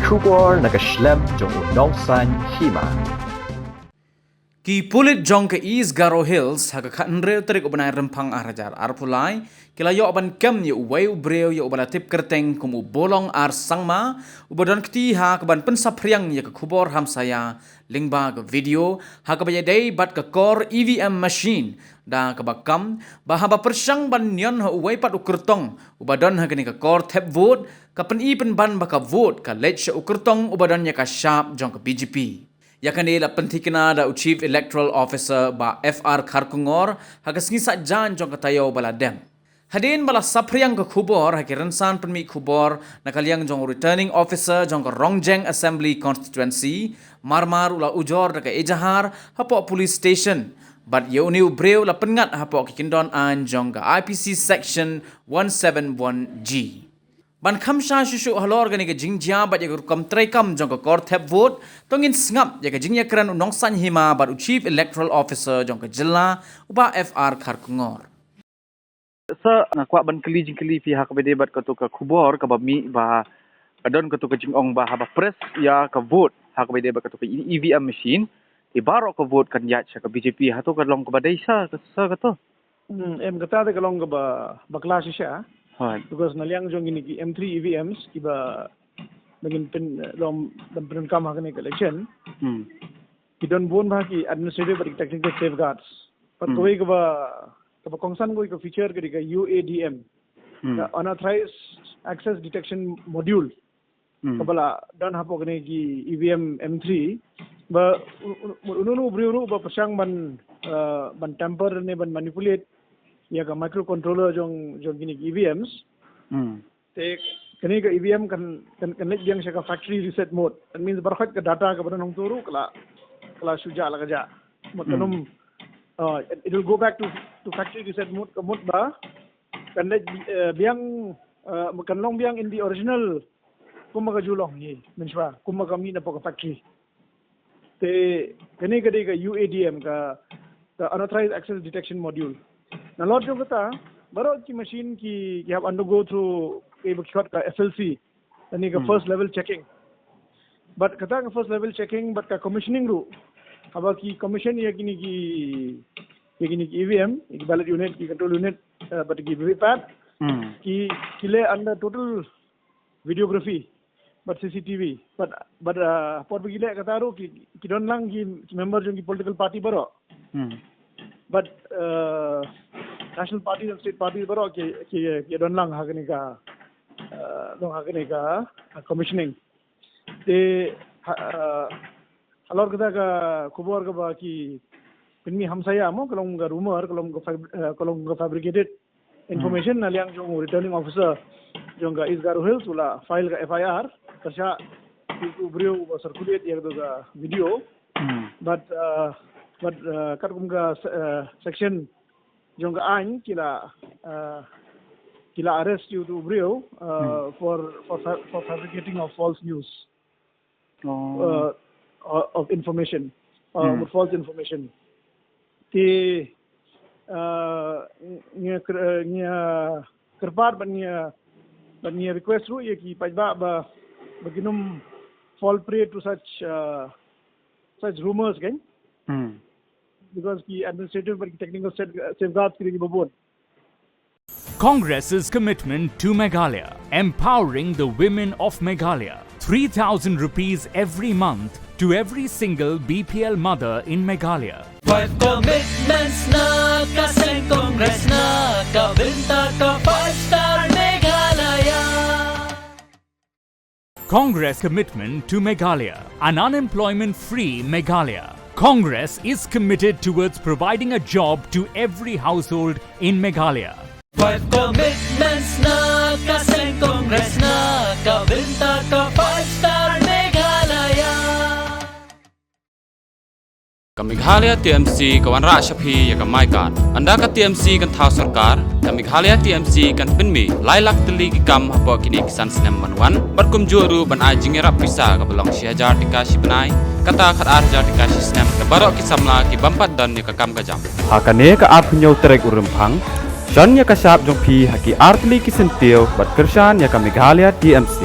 Khubor nakaslem jong unongsan Hima. Ki Pulit jong ke East Garo Hills haka khanre terik ubanai rempang arajar arpulai kila yo aban kem ye uwai ubreu ye ubala tip kerteng kumu Bolong ar Sangma ubadon kti ha kaban Pynsaphriang ye ke Khubor Hamsaïa lingba ke video ha ka bayadai bat ke core EVM machine da ke bakam bahaba persang ban nyon ha uwai pat ukurtong ubadon ha ke core tap vote ka pen i pen ban baka vote ka lech ukurtong ubadon ye ka sharp jong ke BJP. Yakani la pentikina da Chief Electoral Officer ba FR Khubor hagas ngisa jan jong katayo bala dem. Hadien bala Pynsaphriang ke Khubor hakiransan penmi Khubor nakaliang jong returning officer jong ke Rongjeng Assembly Constituency marmar ula ujor da ke ejahar hapo police station. But yeuni ubreu la pengat hapo kikindon an jong ke IPC section 171G. Ban khamsha shushu Halor gani ke jingjia bat yagur kam traikam jong ke core tap vote tongin sngap ya ke jingya kran unongsan Hima bat Chief Electoral Officer jong ke jilla uba FR Khubor. Sa nakwa ban keli jingkeli pihak bede bat ke Khubor ke bami ba kadon ke jingong ba haba press ya ke vote hak bede bat ke EVM machine di baro ke vote kan ya ke BJP hato ke long ke badai sa to em kata de kalong ke ba bakla shisha because naliang jong ini ki M3 EVMs ki ba bagin pen lom dan pen kam ha ni election ki don bon ba ki administrative but technical safeguards but koi ke ba kongsan koi ke feature ke UADM the unauthorized access detection module kabala dan hapo ni ki EVM M3 ba ununu briuru ba pasang ban tamper ne ban manipulate ya ka microcontroller jong gini EVMs te kani ka EVM kan net yang sa ka factory reset mode that means berhak ka data ka badan turu kala suja la kaja makanum it will go back to factory reset mode ka mode ba kan net biang makanlong biang in the original kumaga julong ni menswa kumaga mi na po ka factory te kani ka UADM ka unauthorized access detection module. Now, Lord Jogata, Baro ki machine ki have undergo through a FLC, then you first level checking. But kata first level checking, but ka commissioning ru, haba ki commission ya ki EVM, ki ballot unit, ki control unit, but ki VVPAT, ki le under total videography, but CCTV, but por bigile kata ru ki don lang ki member jong ki political party baro. But national parties and state parties baro ki don lang hagani ka commissioning te Halor kata ka Khubor ka ba ki pinmi Hamsaïa mo kalong ga rumor kalong ga fabricated information naliang jong returning officer jong ga East Garo Hills ula file ka FIR kasha ubrio circulate ya ga video but katkumga section jong an kila arrest you to brio for fabricating of false news of information with false information ti nya kerpat banya request ru ye ki pajba ba baginum fall prey to such rumors kan because the administrative and technical safeguards ke liye babon. Congress's commitment to Meghalaya, empowering the women of Meghalaya. 3,000 rupees every month to every single BPL mother in Meghalaya. Five commitments na kaseng Congress na kabinta ka 5-star Meghalaya. Congress commitment to Meghalaya, an unemployment-free Meghalaya. Congress is committed towards providing a job to every household in Meghalaya. Five commitments na kaseng Congress na kabinta ka 5-star Meghalaya. Ka Meghalaya TMC kawan ra shapi ya ka mai kan anda ka TMC kan thau sarkar ka Meghalaya TMC kan penmi lailak teli ki kam hapo kini kisan sinem manwan barkum juru ban ajing ra pisa ka Bolong 1000 dikashi benai kata khat arja dikashi sinem ka barok ki samla ki bampat dan ni ka kam ka jam hakane ka ap nyau trek urempang John ya ka sap jong pi haki artli ki sentil bat kersan ya ka Meghalaya TMC